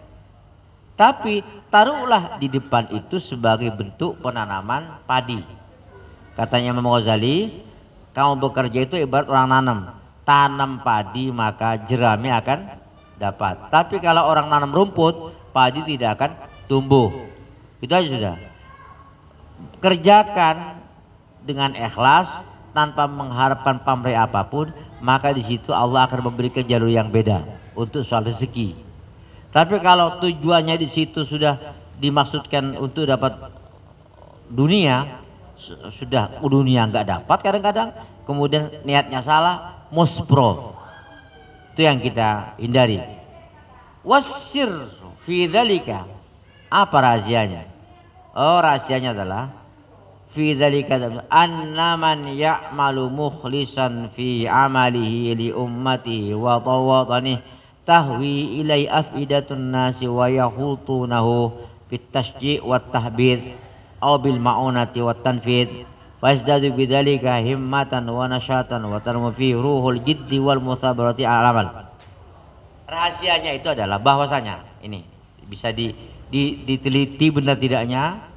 Tapi taruhlah di depan itu sebagai bentuk penanaman padi. Katanya Imam Ghazali, kamu bekerja itu ibarat orang nanam. Tanam padi maka jerami akan dapat. Tapi kalau orang nanam rumput, padi tidak akan tumbuh. Itu aja sudah. Kerjakan dengan ikhlas tanpa mengharapkan pamrih apapun, maka di situ Allah akan memberikan jalur yang beda untuk soal rezeki. Tapi kalau tujuannya di situ sudah dimaksudkan untuk dapat dunia, sudah dunia nggak dapat kadang-kadang, kemudian niatnya salah, muspro. Itu yang kita hindari. Wasir fi dzalika. Apa rahasianya? Oh, rahasianya adalah fi dzalika anna man ya'malu mukhlishan fi amalihi li ummatihi wa tawadani tahwi ilai afidatun nasi wa yahutunahu fit tasji' wat tahbid aw bil ma'unati wat tanfid wa yazdadu bidzalika himmatan wa nasyatan wa tarmu fi ruhul jiddi wal musabarati al amal. Rahasianya itu adalah bahwasanya ini bisa diteliti benar tidaknya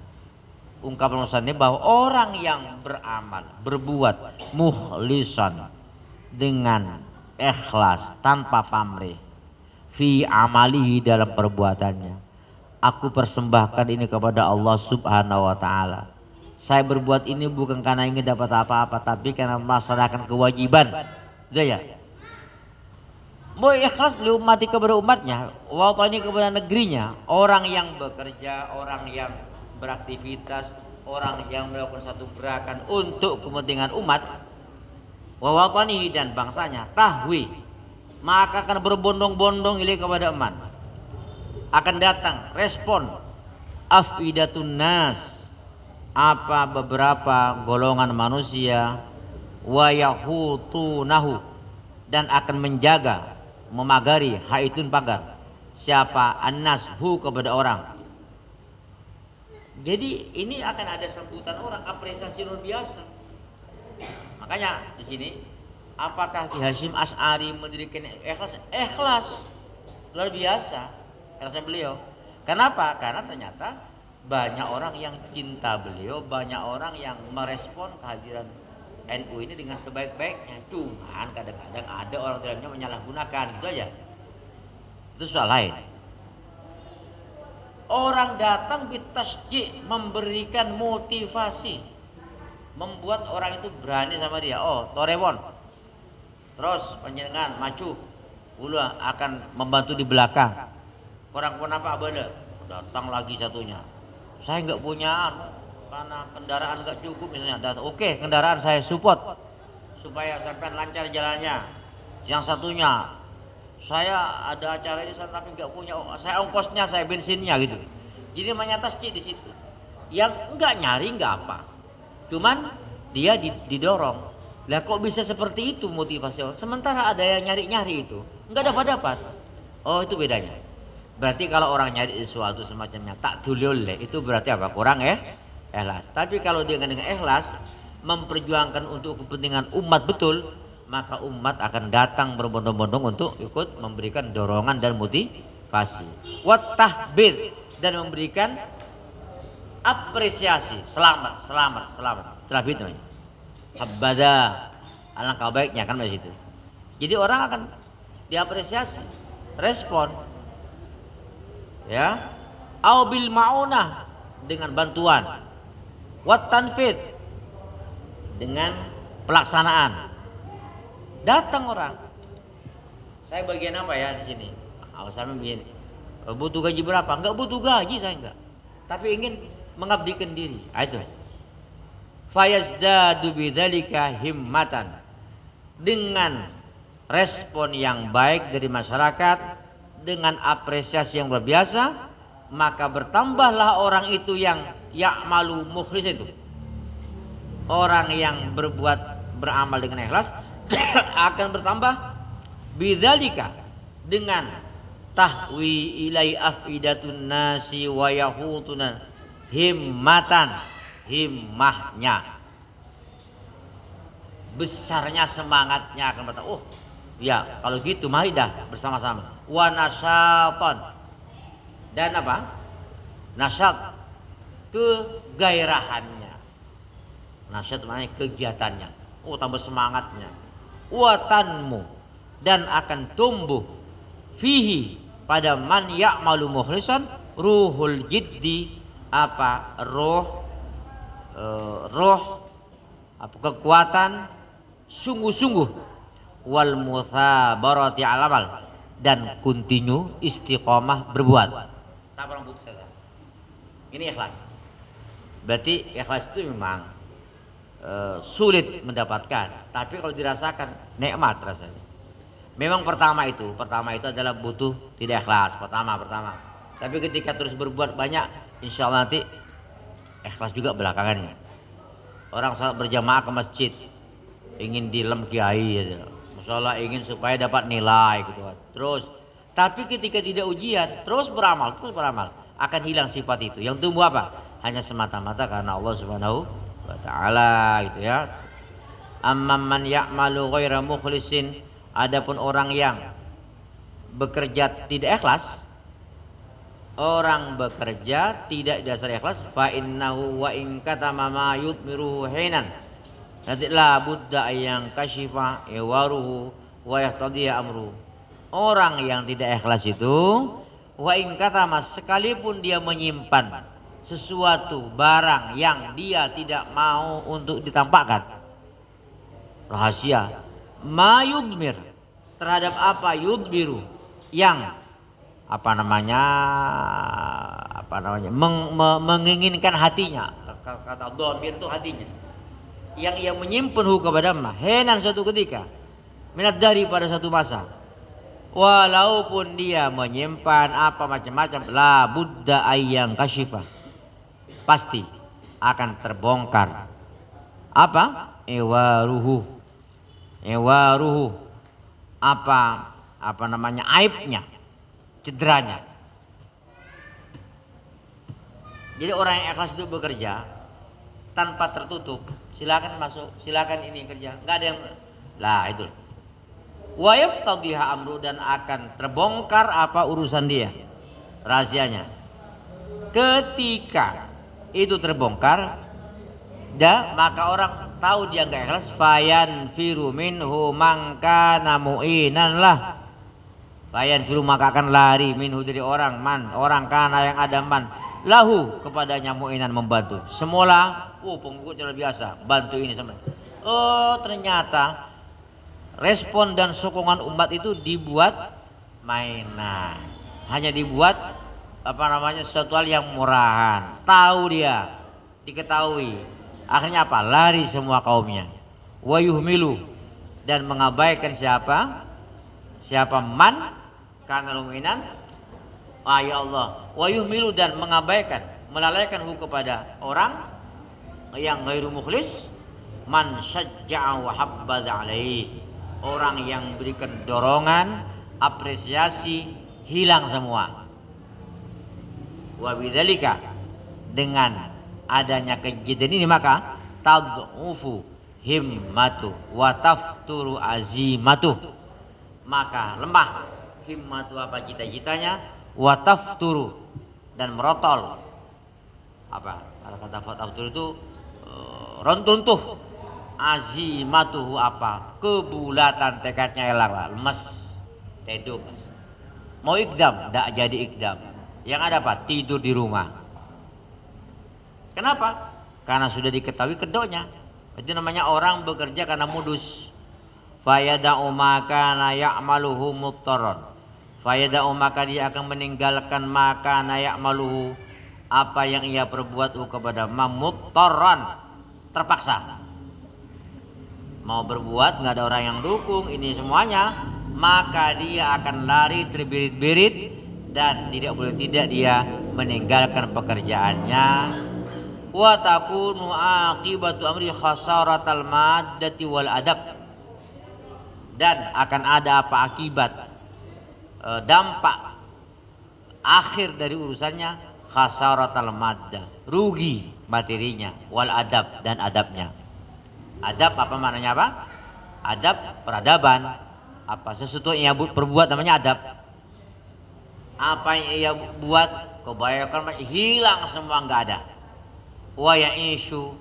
ungkapan musannif bahwa orang yang beramal, berbuat mukhlisan dengan ikhlas tanpa pamrih fi amalihi dalam perbuatannya. Aku persembahkan ini kepada Allah Subhanahu wa taala. Saya berbuat ini bukan karena ingin dapat apa-apa, tapi karena melaksanakan kewajiban. Sudah ya? Mau ikhlas li ummati kepada umatnya, wa ta'ani kepada negerinya. Orang yang bekerja, orang yang beraktivitas, orang yang melakukan satu gerakan untuk kepentingan umat, wa watani dan bangsanya, tahwi, maka akan berbondong-bondong ilai kepada eman, akan datang respon afidatun nas, apa beberapa golongan manusia, wa yahutunahu, dan akan menjaga, memagari, haitun pagar, siapa annas hu kepada orang. Jadi ini akan ada sambutan orang, apresiasi luar biasa. Makanya di sini, apakah Ki Hasyim Asy'ari mendirikan ikhlas? Ikhlas luar biasa ikhlasnya beliau. Kenapa? Karena ternyata banyak orang yang cinta beliau, banyak orang yang merespon kehadiran NU ini dengan sebaik-baiknya. Cuman kadang-kadang ada orang dalamnya menyalahgunakan, gitu aja. Itu soal lain. Orang datang bitasji, memberikan motivasi, membuat orang itu berani sama dia. Oh, Torewon, terus panjenengan maju, ulah akan membantu di belakang. Orang pun apa bener, datang lagi satunya. Saya nggak punya karena kendaraan nggak cukup misalnya. Oke, kendaraan saya support supaya sampai lancar jalannya. Yang satunya, saya ada acara ini tapi nggak punya, saya ongkosnya, saya bensinnya gitu. Jadi tasjid di situ. Yang nggak nyari nggak apa, cuman dia didorong. Lah kok bisa seperti itu motivasi orang? Sementara ada yang nyari itu nggak dapat. Oh, itu bedanya. Berarti kalau orang nyari sesuatu semacamnya tak dulul, itu berarti apa? Kurang ya? Ikhlas. Tapi kalau dia dengan ikhlas memperjuangkan untuk kepentingan umat betul, maka umat akan datang berbondong-bondong untuk ikut memberikan dorongan dan motivasi. Wat tahbir, dan memberikan apresiasi. Selamat. Tahbir namanya. Habada, alangkah baiknya kan di situ. Jadi orang akan diapresiasi, respon. Ya. Au bil maunah, dengan bantuan. Wat tanfid, dengan pelaksanaan. Datang orang. Saya bagian apa ya di sini? Saya begini. Butuh gaji berapa? Enggak butuh gaji, saya enggak. Tapi ingin mengabdikan diri. Itu. Fayazdadu bidzalika himmatan. Dengan respon yang baik dari masyarakat dengan apresiasi yang luar biasa, maka bertambahlah orang itu yang ya'malu mukhlis itu. Orang yang beramal dengan ikhlas akan bertambah bidzalika, dengan tahwi ilai afidatun nasi wa yahutuna himmatan, himmahnya, besarnya semangatnya akan bertambah. Oh ya, kalau gitu mari dah bersama-sama. Wa nasyatan, dan apa? Nasyat, kegairahannya. Nasyat maknanya kegiatannya. Oh, tambah semangatnya. Wa tanmu, dan akan tumbuh fihi, pada man ya'malu mukhlisan, ruhul jiddi, apa? Roh apa, kekuatan sungguh-sungguh, wal muthabarati alamal, dan continue istiqomah berbuat. Tak pernah putus asa. Ini ikhlas. Berarti ikhlas itu memang sulit mendapatkan, tapi kalau dirasakan nikmat rasanya. Memang pertama itu adalah butuh tidak ikhlas pertama. Tapi ketika terus berbuat banyak, insya Allah nanti ikhlas juga belakangannya. Orang salat berjamaah ke masjid, ingin dilem kiai aja. Masalah ingin supaya dapat nilai gitu. Terus, tapi ketika tidak ujian, terus beramal, akan hilang sifat itu. Yang tumbuh apa? Hanya semata-mata karena Allah Subhanahu wa ta'ala gitu ya. Amman ya'malu ghaira mukhlisin, adapun orang yang bekerja tidak ikhlas, orang bekerja tidak dasar ikhlas, fa innahu wa in katama ma yudmiruhu hinan, nanti la budda yang kashifa yawaruhu wa yahtadiya amru. Orang yang tidak ikhlas itu, wa in katama, sekalipun dia menyimpan sesuatu barang yang dia tidak mau untuk ditampakkan, rahasia, ma yudmir, terhadap apa yudmiru, yang menginginkan hatinya. Kata dhamir itu hatinya, yang ia menyimpan kepada henan suatu ketika, minat dari pada suatu masa, walaupun dia menyimpan apa macam-macam, la budda ayyang kashifa, pasti akan terbongkar apa? Ewaruhu, aibnya, cederanya. Jadi orang yang ikhlas itu bekerja tanpa tertutup, silakan masuk, silakan ini kerja, nggak ada yang lah itu. Wa yaftadiha amru, dan akan terbongkar apa urusan dia, rahasianya. Ketika itu terbongkar, maka orang tahu dia nggak ikhlas, fayan firu minhu mangkana mu'inan lah, fayan firu, maka akan lari minhu dari orang kana yang ada man lahu, kepadanya mu'inan, membantu. Semula pengikut luar biasa, bantu ini sama. Oh, ternyata respon dan sokongan umat itu dibuat mainan, hanya dibuat sesuatu hal yang murahan. Tahu dia, diketahui, akhirnya apa? Lari semua kaumnya. Wa yuhmilu, dan mengabaikan siapa man kana mu'minan, ya Allah. Wa yuhmilu, dan mengabaikan, melalaikan kepada orang yang ghairu mukhlis, man syajja'a wa habbaza alaihi, orang yang berikan dorongan, apresiasi, hilang semua. Wa bidzalika, dengan adanya kejadian ini maka tad'ufu himmatu wa tafturu azimatu, maka lemah himmatu, apa cita-citanya, wa tafturu, dan merotol. Apa kata tafturu itu? Runtuh, azimatuhu, apa kebulatan tekadnya hilang, lemes, teduh. Mau ikdam, tidak jadi ikdam. Yang ada apa? Tidur di rumah. Kenapa? Karena sudah diketahui kedoknya. Itu namanya orang bekerja karena modus. Fayada'u maka na ya'maluhu muttarran. Fayada'u, maka dia akan meninggalkan maka na ya'maluhu, apa yang ia perbuat kepada muttarran, terpaksa. Mau berbuat nggak ada orang yang dukung, ini semuanya maka dia akan lari terbirit-birit dan tidak boleh tidak dia meninggalkan pekerjaannya. Wa takunu aqibatu amri khasaratal maddati wal adab, dan akan ada apa akibat dampak akhir dari urusannya, khasaratal maddah, rugi materinya, wal adab, dan adabnya. Adab apa maknanya apa? Adab peradaban, apa sesuatu yang ia perbuat namanya adab. Apa yang ia buat kebanyakan hilang semua, nggak ada. Wa ya'ishu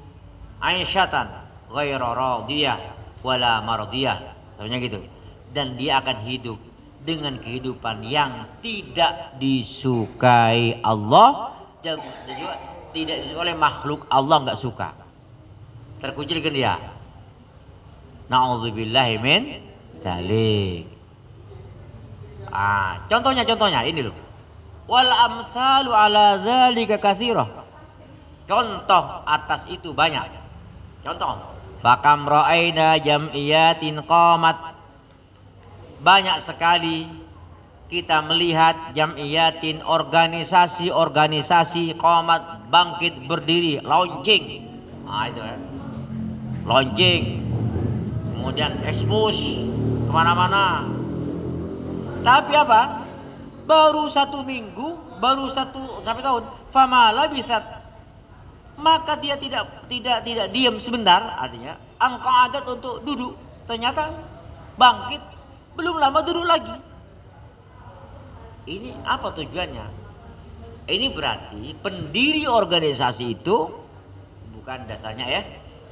aisyatan ghairu radiyah wala mardiyah, namanya gitu. Dan dia akan hidup dengan kehidupan yang tidak disukai Allah dan juga tidak disukai oleh makhluk Allah, nggak suka. Terkucilkan dia. Na'udzubillahi min dzalik. Contohnya ini loh. Wal amsalu ala dzalika katsirah. Contoh atas itu banyak. Contoh, fakam ra'aina jam'iyatin qamat. Banyak sekali kita melihat jam'iyatin, organisasi-organisasi qamat, bangkit berdiri, launching. Itu ya. Launching. Kemudian expose kemana-mana. Tapi apa? Baru 1 minggu, baru 1 sampai tahun, famala bisa, maka dia tidak diam sebentar, artinya engkau adat untuk duduk, ternyata bangkit, belum lama duduk lagi. Ini apa tujuannya? Ini berarti pendiri organisasi itu bukan dasarnya ya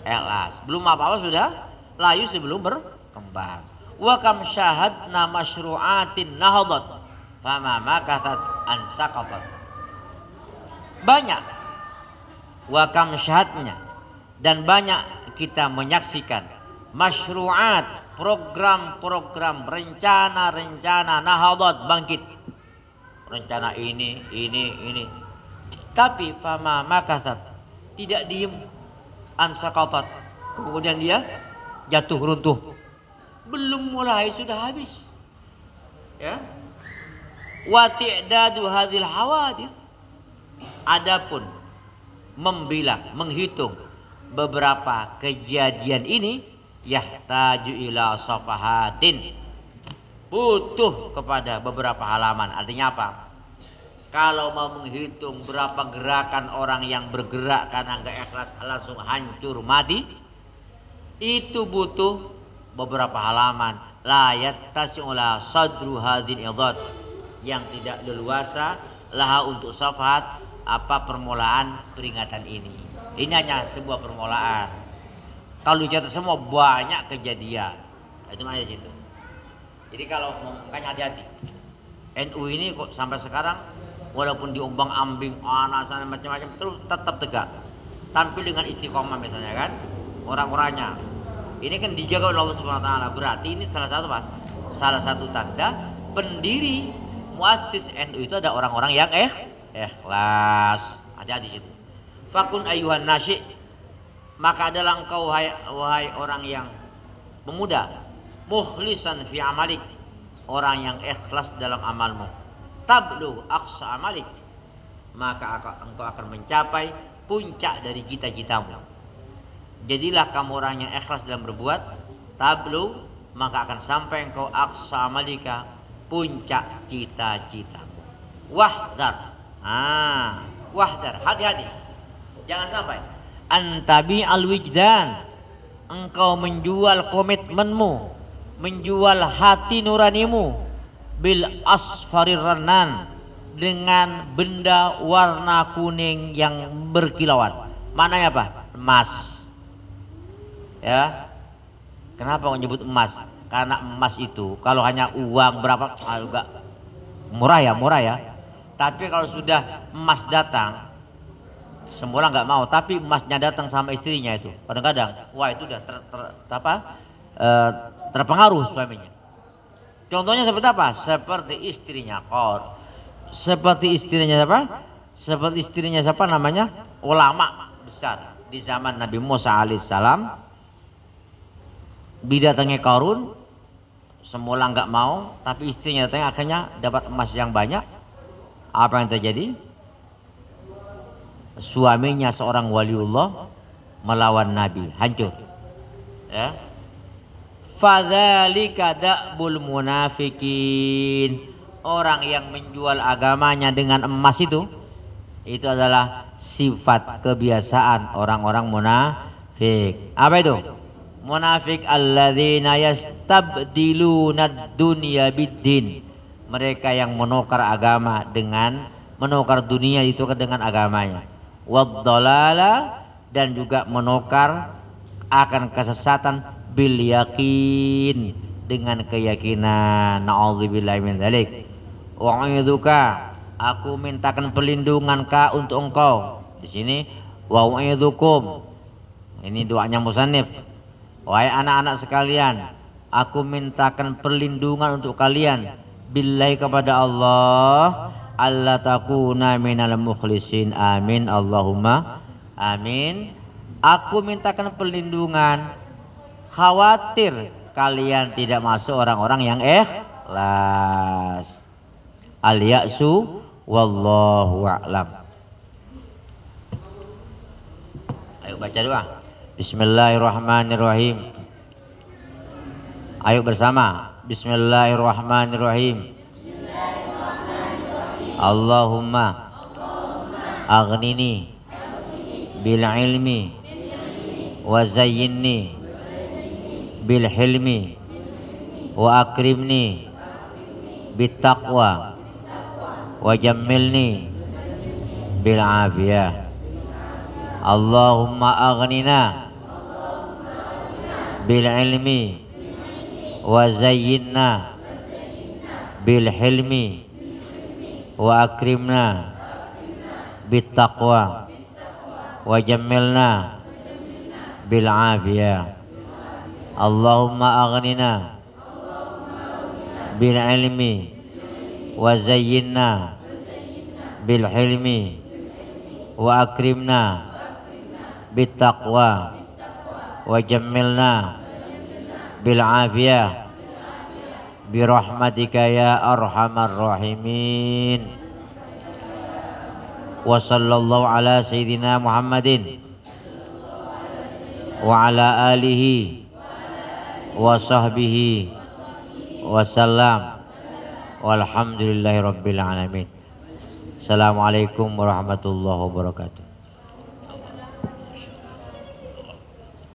ikhlas, belum apa-apa sudah layu sebelum berkembang. Wa kam syahadna masyru'atin nahdat fama makathat an saqafat. Banyak wa kam syahadnya, dan banyak kita menyaksikan masyru'at, program-program, rencana-rencana nahdat, bangkit, rencana ini. Tapi fama makathat, tidak diem, an saqafat, kemudian dia jatuh runtuh. Belum mulai sudah habis. Ya. Wa ti'dadu hadhil hawadith. Adapun membilang, menghitung beberapa kejadian ini, yahtaju ila safahatin, butuh kepada beberapa halaman. Artinya apa? Kalau mau menghitung berapa gerakan orang yang bergerak karena enggak ikhlas langsung hancur mati, itu butuh beberapa halaman. La yattasi'ula sadru hadzal idzat, yang tidak leluasa laha untuk safahat apa permulaan peringatan ini. Ini hanya sebuah permulaan. Kalau dicatat semua banyak kejadian. Itu maknanya situ. Jadi kalau makanya hati-hati. NU ini kok sampai sekarang walaupun diombang-ambing sana macam-macam terus tetap tegak. Tampil dengan istiqomah misalnya kan. Orang-orangnya. Ini kan dijaga oleh Allah Subhanahu wa taala. Berarti ini salah satu apa? Salah satu tanda pendiri muassis NU itu ada orang-orang yang ikhlas. Hati-hati situ. Fakun ayuhan nasyi, maka adalah engkau wahai orang yang pemuda, mukhlisan fi amalik, orang yang ikhlas dalam amalmu. Tablu aqsa amalik, maka engkau akan mencapai puncak dari cita-citamu. Jadilah kamu orang yang ikhlas dalam berbuat, tablu, maka akan sampai engkau aqsa amalika, puncak cita-citamu. Wahdar, wahdar, hati-hati, jangan sampai antabi al-wijdan, engkau menjual komitmenmu, menjual hati nuranimu, bil asfarir ranan, dengan benda warna kuning yang berkilauan. Mananya apa? Emas. Ya. Kenapa menyebut emas? Karena emas itu kalau hanya uang berapa agak murah ya. Tapi kalau sudah emas datang, semua orang nggak mau. Tapi emasnya datang sama istrinya itu, kadang-kadang, wah itu udah terpengaruh suaminya. Contohnya seperti apa? Seperti istrinya Qor. Seperti istrinya siapa? Seperti istrinya siapa namanya? Ulama besar di zaman Nabi Musa alaihissalam. Didatangi Qarun, semula nggak mau, tapi istrinya datang akhirnya dapat emas yang banyak. Apa yang terjadi? Suaminya seorang waliullah melawan Nabi, hancur. Ya. Fadzalika da'bul munafikin. Orang yang menjual agamanya dengan emas itu adalah sifat kebiasaan orang-orang munafik. Apa itu? Munafik alladzina yastabdiluna ad-dunya bid-din. Mereka yang menukar agama dengan menukar dunia itu dengan agamanya. Wad-dhalala, dan juga menukar akan kesesatan bil yakin, dengan keyakinan. Na'udzubillahi min dzalik. Wa'idzuka, aku mintakan perlindungan ka untuk engkau. Di sini wa'idzukum. Ini doanya musannif. Wahai anak-anak sekalian, aku mintakan perlindungan untuk kalian billahi kepada Allah, alla takuna minal mukhlisin. Amin Allahumma amin. Aku mintakan perlindungan, khawatir kalian tidak masuk orang-orang yang ikhlas. Al-ya'su wallahu a'lam. Ayo baca doa. Bismillahirrahmanirrahim. Ayo bersama. Bismillahirrahmanirrahim. Allahumma aghnini bil ilmi wa zayyinni bil hilmi wa akrimni bit taqwa wa jammilni bil afiyah. Allahumma aghnina bil ilmi wa zayyinna bil hilmi wa akrimna bit taqwa wa jammilna bil afiyah. Allahumma aghnina bil ilmi wa zayyinna bil hilmi wa akrimna bit taqwa wa jammilna bil afiyah bi rahmatika ya arhamar rahimin. Wa sallallahu ala sayyidina Muhammadin wa ala alihi wa sahbihi wa sallam. Walhamdulillahi rabbil alamin. Assalamualaikum warahmatullahi wabarakatuh.